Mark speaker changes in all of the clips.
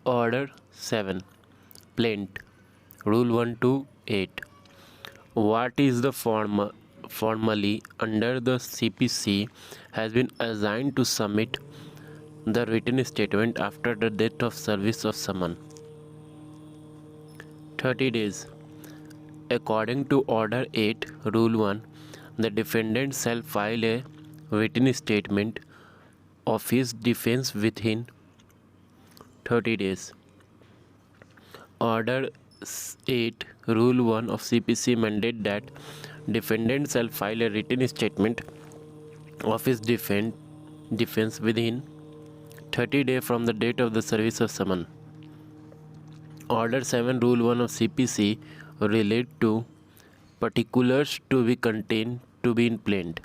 Speaker 1: Order 7. Plaint. Rule 1 to 8. What is the formally under the CPC has been assigned to submit the written statement after the date of service of summon. 30 days. According to Order 8, Rule 1, the defendant shall file a written statement of his defense within 30 days. Order 8, Rule 1 of CPC mandate that defendant shall file a written statement of his defense within 30 days from the date of the service of summon. Order 7, Rule 1 of CPC relate to particulars to be contained to be in plaint.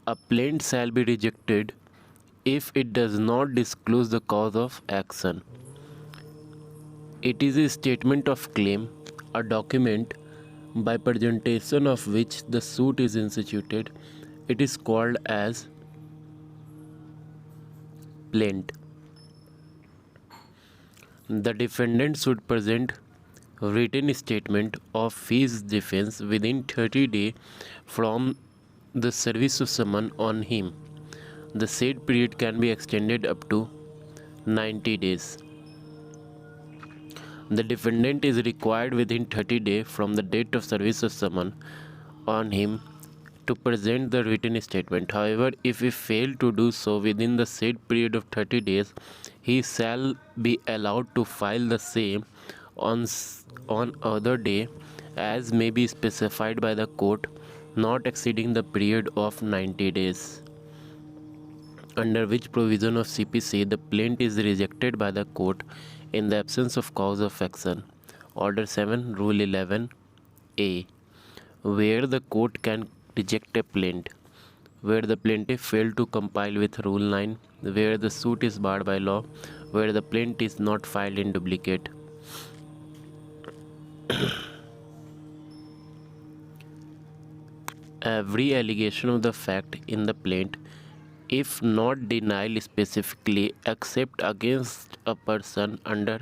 Speaker 1: A plaint shall be rejected if it does not disclose the cause of action. It is a statement of claim, a document by presentation of which the suit is instituted. It is called as plaint. The defendant should present written statement of his defense within 30 days from the service of summon on him. The said period can be extended up to 90 days. The defendant is required within 30 days from the date of service of summon on him to present the written statement. However, if he fail to do so within the said period of 30 days, he shall be allowed to file the same on other day as may be specified by the court, not exceeding the period of 90 days. Under which provision of CPC the plaint is rejected by the court in the absence of cause of action. Order 7, Rule 11 A. Where the court can reject a plaint: where the plaintiff failed to comply with Rule 9, where the suit is barred by law, where the plaint is not filed in duplicate. Every allegation of the fact in the plaint, if not denied specifically except against a person under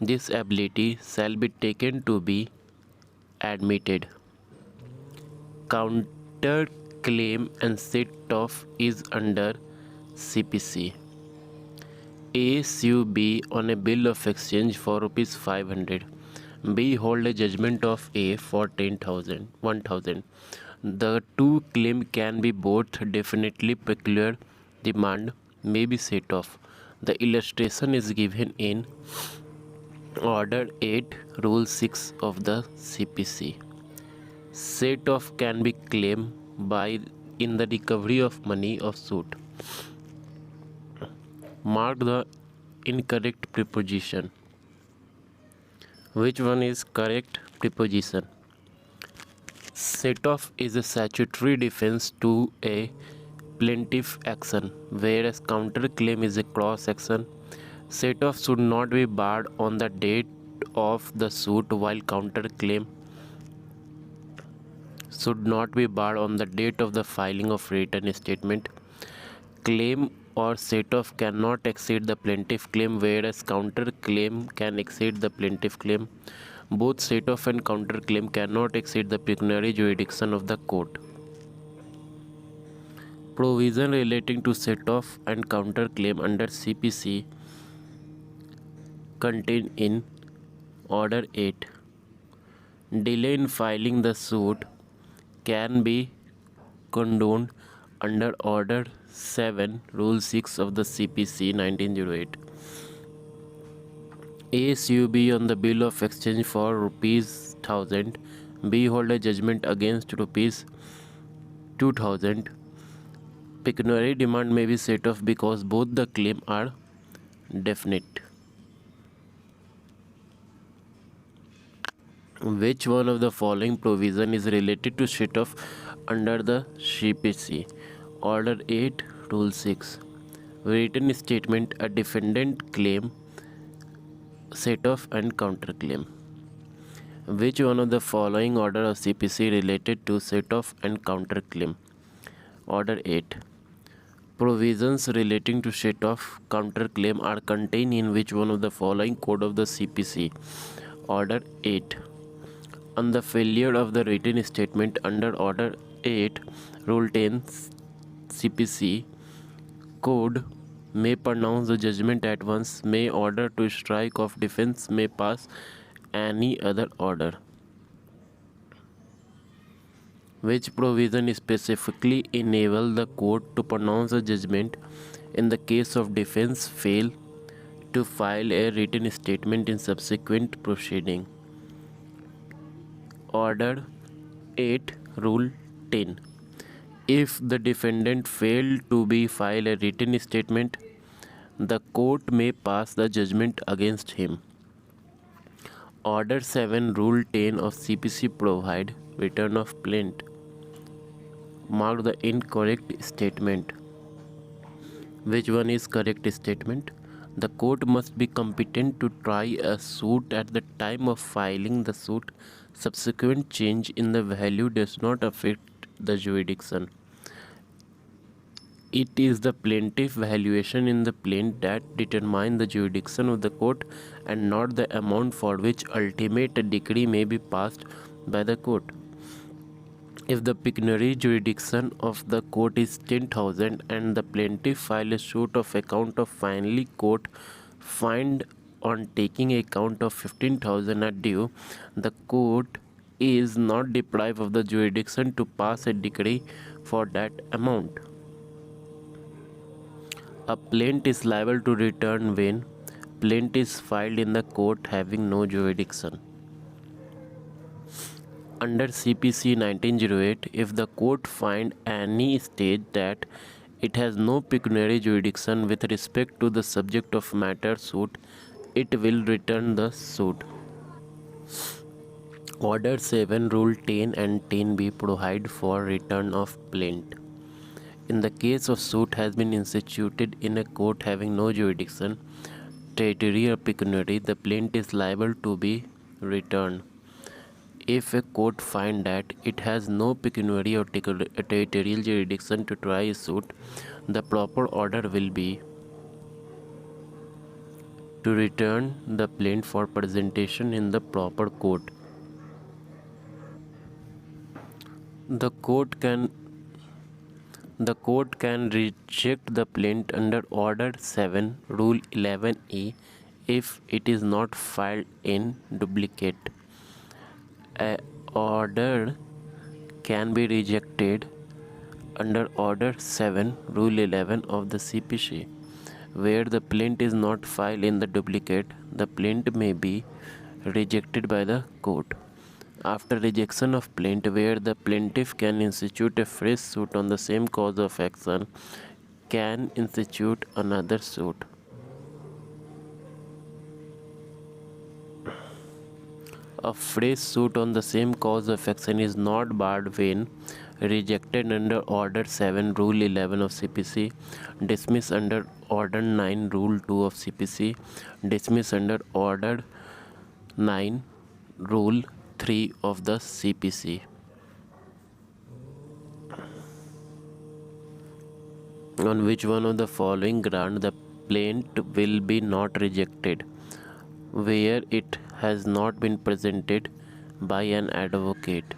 Speaker 1: disability, shall be taken to be admitted. Counter claim and set off is under CPC. A sue B on a bill of exchange for rupees 500. B hold a judgment of A for 1,000. The two claim can be both definitely peculiar. Demand may be set off. The illustration is given in Order 8, Rule 6 of the CPC. Set off can be claimed by in the recovery of money of suit. Mark the incorrect preposition. Which one is correct preposition? Set off is a statutory defense to a plaintiff action, whereas counterclaim is a cross action. Set off should not be barred on the date of the suit, while counterclaim should not be barred on the date of the filing of written statement. Claim or set off cannot exceed the plaintiff claim, whereas counterclaim can exceed the plaintiff claim. Both set off and counterclaim cannot exceed the pecuniary jurisdiction of the court. Provision relating to set off and counterclaim under CPC contained in Order 8. Delay in filing the suit can be condoned under Order 7, Rule 6 of the CPC 1908. A sue B on the bill of exchange for rupees 1,000. B hold a judgment against rupees 2,000. Pecuniary demand may be set off because both the claims are definite. Which one of the following provision is related to set off under the CPC? Order 8, Rule 6. Written statement, a defendant claim, set off and counterclaim. Which one of the following order of CPC related to set off and counterclaim? Order 8. Provisions relating to set off counterclaim are contained in which one of the following code of the CPC. Order 8. On the failure of the written statement under Order 8, Rule 10 CPC, Code may pronounce the judgment at once, may order to strike off defense, may pass any other order. Which provision specifically enable the court to pronounce a judgment in the case of defense fail to file a written statement in subsequent proceeding? Order 8, Rule 10. If the defendant failed to be file a written statement, the court may pass the judgment against him. Order 7, Rule 10 of CPC provide return of plaint. Mark the incorrect statement. Which one is correct statement? The court must be competent to try a suit at the time of filing the suit. Subsequent change in the value does not affect the jurisdiction. It is the plaintiff valuation in the plaint that determine the jurisdiction of the court and not the amount for which ultimate decree may be passed by the court. If the pecuniary jurisdiction of the court is 10,000 and the plaintiff file a suit of account of finally court find on taking account of 15,000 are due, the court is not deprived of the jurisdiction to pass a decree for that amount. A plaint is liable to return when plaint is filed in the court having no jurisdiction. Under CPC 1908, if the court find any stage that it has no pecuniary jurisdiction with respect to the subject of matter suit, it will return the suit. Order 7, Rule 10 and 10b provide for return of plaint. In the case of suit has been instituted in a court having no jurisdiction, territory or pecuniary, the plaint is liable to be returned. If a court find that it has no pecuniary or territorial jurisdiction to try a suit, the proper order will be to return the plaint for presentation in the proper court. The court can reject the plaint under Order 7, Rule 11A if it is not filed in duplicate. An order can be rejected under Order 7, Rule 11 of the CPC. Where the plaint is not filed in the duplicate, the plaint may be rejected by the court. After rejection of plaint, where the plaintiff can institute a fresh suit on the same cause of action, can institute another suit. A fresh suit on the same cause of action is not barred when rejected under Order 7, Rule 11 of CPC, dismissed under Order 9, Rule 2 of CPC, dismissed under Order 9, Rule 3 of the CPC. On which one of the following ground the plaint will be not rejected? Where it has not been presented by an advocate.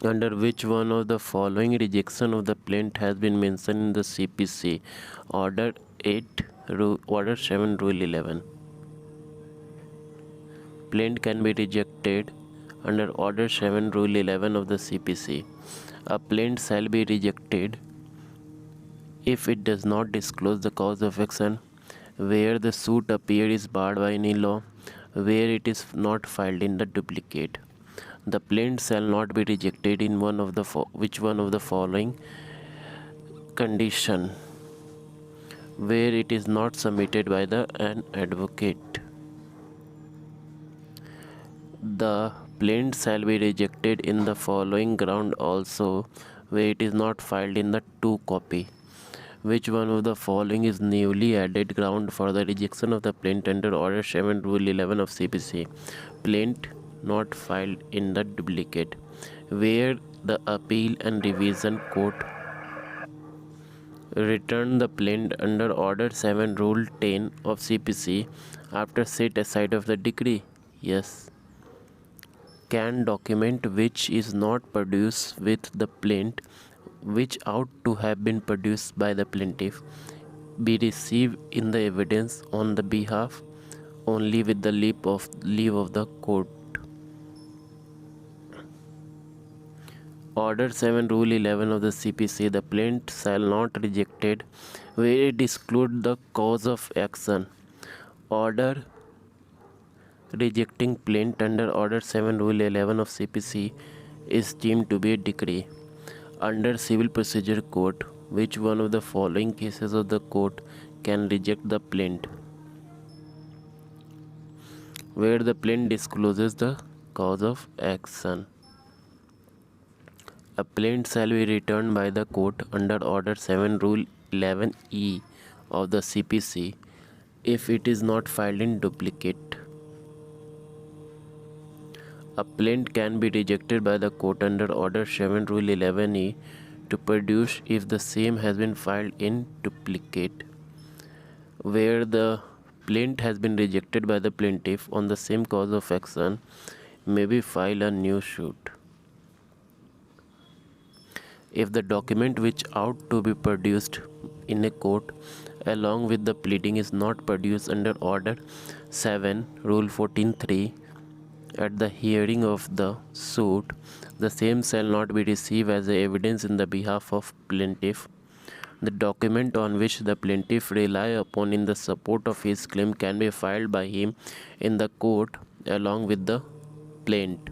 Speaker 1: Under which one of the following rejection of the plaint has been mentioned in the CPC? Order 8, Order 7, Rule 11. Plaint can be rejected under Order 7, Rule 11 of the CPC. A plaint shall be rejected if it does not disclose the cause of action, where the suit appeared is barred by any law, where it is not filed in the duplicate. The plaint shall not be rejected in which one of the following condition: where it is not submitted by an advocate. The plaint shall be rejected in the following ground also, where it is not filed in the 2 copy. Which one of the following is newly added ground for the rejection of the plaint under Order 7, Rule 11 of CPC? Plaint not filed in the duplicate. Where The Appeal and Revision Court returned the plaint under Order 7 Rule 10 of CPC after set aside of the decree. Yes. Can document which is not produced with the plaint, which ought to have been produced by the plaintiff, be received in the evidence on the behalf only with the leave of the court. Order 7 Rule 11 of the CPC, the plaint shall not rejected where it exclude the cause of action. Order rejecting plaint under Order 7 Rule 11 of CPC is deemed to be a decree. Under Civil Procedure Code, which one of the following cases of the court can reject the plaint? Where the plaint discloses the cause of action. A plaint shall be returned by the court under Order 7 Rule 11E of the CPC if it is not filed in duplicate. A plaint can be rejected by the court under Order 7 Rule 11E to produce if the same has been filed in duplicate. Where the plaint has been rejected by the plaintiff on the same cause of action, may be filed a new suit. If the document which ought to be produced in a court along with the pleading is not produced under Order 7 Rule 14(3) at the hearing of the suit, the same shall not be received as evidence in the behalf of plaintiff. The document on which the plaintiff rely upon in the support of his claim can be filed by him in the court along with the plaint.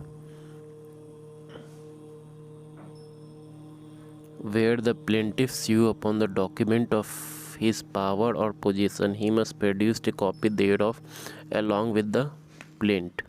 Speaker 1: Where the plaintiff sue upon the document of his power or possession, he must produce a copy thereof along with the plaint.